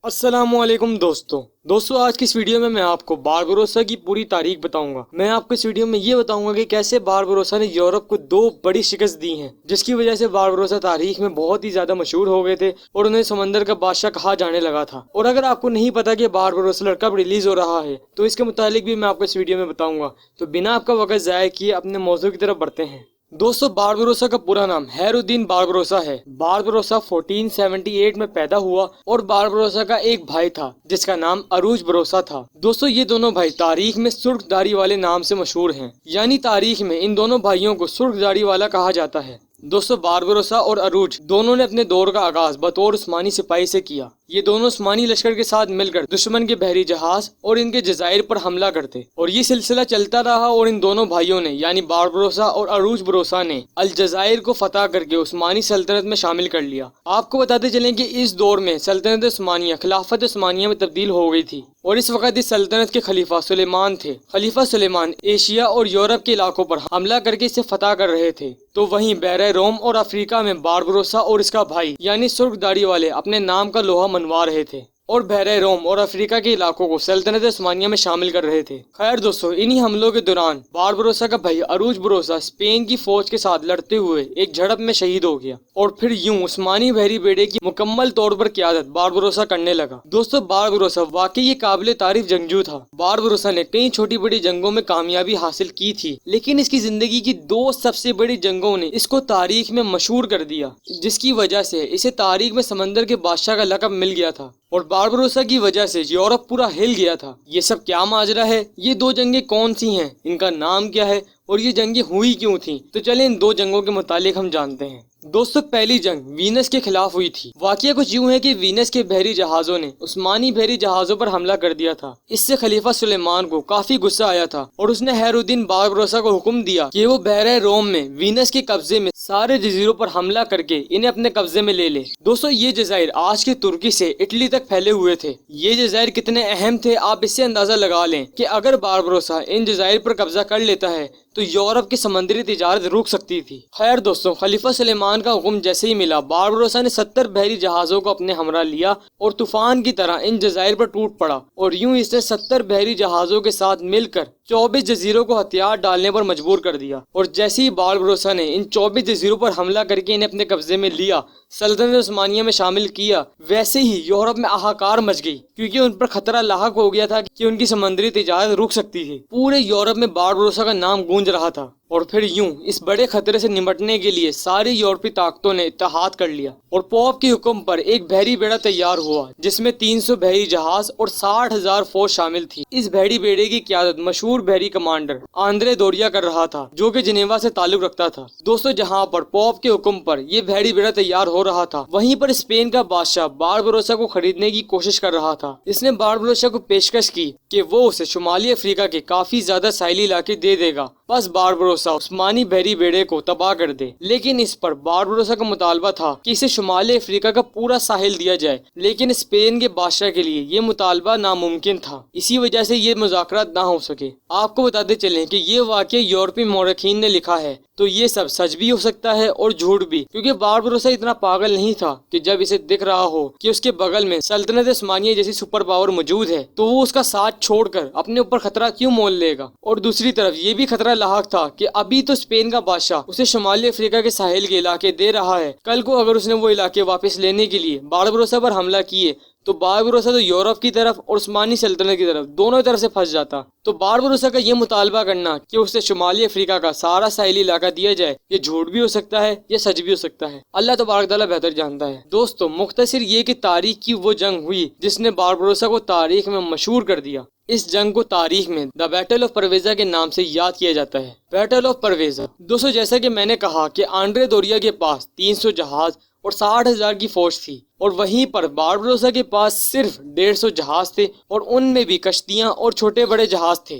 السلام علیکم دوستو آج کی اس ویڈیو میں آپ کو باربروسا کی پوری تاریخ بتاؤں گا۔ میں آپ کو اس ویڈیو میں یہ بتاؤں گا کہ کیسے باربروسا نے یورپ کو 2 بڑی شکست دی ہیں، جس کی وجہ سے باربروسا تاریخ میں بہت ہی زیادہ مشہور ہو گئے تھے اور انہیں سمندر کا بادشاہ کہا جانے لگا تھا۔ اور اگر آپ کو نہیں پتا کہ باربروسا کب ریلیز ہو رہا ہے تو اس کے متعلق بھی میں آپ کو اس ویڈیو میں بتاؤں گا، تو بنا آپ کا وقت ضائع کیے اپنے موضوع کی طرف بڑھتے ہیں۔ دوستو باربروسا کا پورا نام ہیر الدین باربروسا ہے۔ باربروسا 1478 میں پیدا ہوا اور باربروسا کا ایک بھائی تھا جس کا نام اروج بروسا تھا۔ دوستو یہ دونوں بھائی تاریخ میں سرخ داڑھی والے نام سے مشہور ہیں، یعنی تاریخ میں ان دونوں بھائیوں کو سرخ داڑھی والا کہا جاتا ہے۔ دوستو باربروسا اور اروج دونوں نے اپنے دور کا آغاز بطور عثمانی سپاہی سے کیا۔ یہ دونوں عثمانی لشکر کے ساتھ مل کر دشمن کے بحری جہاز اور ان کے جزائر پر حملہ کرتے اور یہ سلسلہ چلتا رہا اور ان دونوں بھائیوں نے یعنی باربروسا اور اروج بروسا نے الجزائر کو فتح کر کے عثمانی سلطنت میں شامل کر لیا۔ آپ کو بتاتے چلیں کہ اس دور میں سلطنت عثمانیہ خلافت عثمانیہ میں تبدیل ہو گئی تھی اور اس وقت اس سلطنت کے خلیفہ سلیمان تھے۔ خلیفہ سلیمان ایشیا اور یورپ کے علاقوں پر حملہ کر کے اسے فتح کر رہے تھے، تو وہیں بحیرہ روم اور افریقہ میں باربروسا اور اس کا بھائی یعنی سرخ داڑھی والے اپنے نام کا لوہا منوا رہے تھے اور بحیرہ روم اور افریقہ کے علاقوں کو سلطنت عثمانیہ میں شامل کر رہے تھے۔ خیر دوستو، انہی حملوں کے دوران باربروسا کا بھائی اروج بروسا اسپین کی فوج کے ساتھ لڑتے ہوئے ایک جھڑپ میں شہید ہو گیا اور پھر یوں عثمانی بحری بیڑے کی مکمل طور پر قیادت باربروسا کرنے لگا۔ دوستو باربروسا واقعی یہ قابل تعریف جنگجو تھا۔ باربروسا نے کئی چھوٹی بڑی جنگوں میں کامیابی حاصل کی تھی، لیکن اس کی زندگی کی 2 سب سے بڑی جنگوں نے اس کو تاریخ میں مشہور کر دیا، جس کی وجہ سے اسے تاریخ میں سمندر کے بادشاہ کا لقب مل گیا تھا اور باربروسا کی وجہ سے یورپ پورا ہل گیا تھا۔ یہ سب کیا ماجرا ہے؟ یہ 2 جنگیں کون سی ہیں؟ ان کا نام کیا ہے اور یہ جنگیں ہوئی کیوں تھیں؟ تو چلیں ان 2 جنگوں کے متعلق ہم جانتے ہیں۔ دوستو پہلی جنگ وینس کے خلاف ہوئی تھی۔ واقعہ کچھ یوں ہے کہ وینس کے بحری جہازوں نے عثمانی بحری جہازوں پر حملہ کر دیا تھا۔ اس سے خلیفہ سلیمان کو کافی غصہ آیا تھا اور اس نے ہیر الدین باربروسا کو حکم دیا کہ وہ بحیرہ روم میں وینس کے قبضے میں سارے جزیروں پر حملہ کر کے انہیں اپنے قبضے میں لے لے۔ دوستو یہ جزائر آج کے ترکی سے اٹلی تک پھیلے ہوئے تھے۔ یہ جزائر کتنے اہم تھے آپ اس سے اندازہ لگا لیں کہ اگر باربروسا ان جزائر پر قبضہ کر لیتا ہے تو یورپ کی سمندری تجارت رک سکتی تھی۔ خیر دوستو، خلیفہ سلیمان کا حکم جیسے ہی ملا، باربروسا نے 70 بحری جہازوں کو اپنے ہمراہ لیا اور طوفان کی طرح ان جزائر پر ٹوٹ پڑا اور یوں اس نے 70 بحری جہازوں کے ساتھ مل کر 24 جزیروں کو ہتھیار ڈالنے پر مجبور کر دیا۔ اور جیسے ہی باربروسا نے ان 24 جزیروں پر حملہ کر کے انہیں اپنے قبضے میں لیا، سلطنت عثمانیہ میں شامل کیا، ویسے ہی یورپ میں ہاہاکار مچ گئی، کیونکہ ان پر خطرہ لاحق ہو گیا تھا کہ ان کی سمندری تجارت رک سکتی تھی۔ پورے یورپ میں باربروسا کا نام گونج رہا تھا اور پھر یوں اس بڑے خطرے سے نمٹنے کے لیے ساری یورپی طاقتوں نے اتحاد کر لیا اور پوپ کے حکم پر ایک بحری بیڑا تیار ہوا جس میں 300 بحری جہاز اور 60,000 فوج شامل تھی۔ اس بحری بیڑے کی قیادت مشہور بحری کمانڈر آندرے دوریا کر رہا تھا، جو کہ جنیوا سے تعلق رکھتا تھا۔ دوستو جہاں پر پوپ کے حکم پر یہ بحری بیڑا تیار ہو رہا تھا، وہیں پر اسپین کا بادشاہ باربروسا کو خریدنے کی کوشش کر رہا تھا۔ اس نے باربروسا کو پیشکش کی کہ وہ اسے شمالی افریقہ کے کافی زیادہ ساحلی علاقے دے دے گا، بس باربروسا عثمانی بحری بیڑے کو تباہ کر دے۔ لیکن اس پر باربروسا کا مطالبہ تھا کہ اسے شمالی افریقہ کا پورا ساحل دیا جائے، لیکن اسپین کے بادشاہ کے لیے یہ مطالبہ ناممکن تھا، اسی وجہ سے یہ مذاکرات نہ ہو سکے۔ آپ کو بتاتے چلیں کہ یہ واقعہ یورپی مورخین نے لکھا ہے، تو یہ سب سچ بھی ہو سکتا ہے اور جھوٹ بھی، کیونکہ باربروسا اتنا پاگل نہیں تھا کہ جب اسے دکھ رہا ہو کہ اس کے بغل میں سلطنت عثمانیہ جیسی سپر پاور موجود ہے تو وہ اس کا ساتھ چھوڑ کر اپنے اوپر خطرہ کیوں مول لے گا۔ اور دوسری طرف یہ بھی خطرہ لاحق تھا کہ ابھی تو اسپین کا بادشاہ اسے شمالی افریقہ کے ساحل کے علاقے دے رہا ہے، کل کو اگر اس نے وہ علاقے واپس لینے کے لیے باربروسا پر حملہ کیے تو باربروسا تو یورپ کی طرف اور عثمانی سلطنت کی طرف دونوں طرف سے پھنس جاتا۔ تو باربروسا کا یہ مطالبہ کرنا کہ اسے شمالی افریقہ کا سارا ساحلی علاقہ دیا جائے، یہ جھوٹ بھی ہو سکتا ہے، یہ سچ بھی ہو سکتا ہے، اللہ تبارک تعالیٰ بہتر جانتا ہے۔ دوستو مختصر یہ کہ تاریخ کی وہ جنگ ہوئی جس نے باربروسا کو تاریخ میں مشہور کر دیا۔ اس جنگ کو تاریخ میں دا بیٹل آف پرویزا کے نام سے یاد کیا جاتا ہے۔ Battle of Preveza. دوستو جیسا کہ میں نے کہا کہ آندرے دوریا کے پاس 300 جہاز اور 60,000 کی فوج تھی اور وہیں پر باربروسا کے پاس صرف 150 جہاز تھے اور ان میں بھی کشتیاں اور چھوٹے بڑے جہاز تھے۔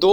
2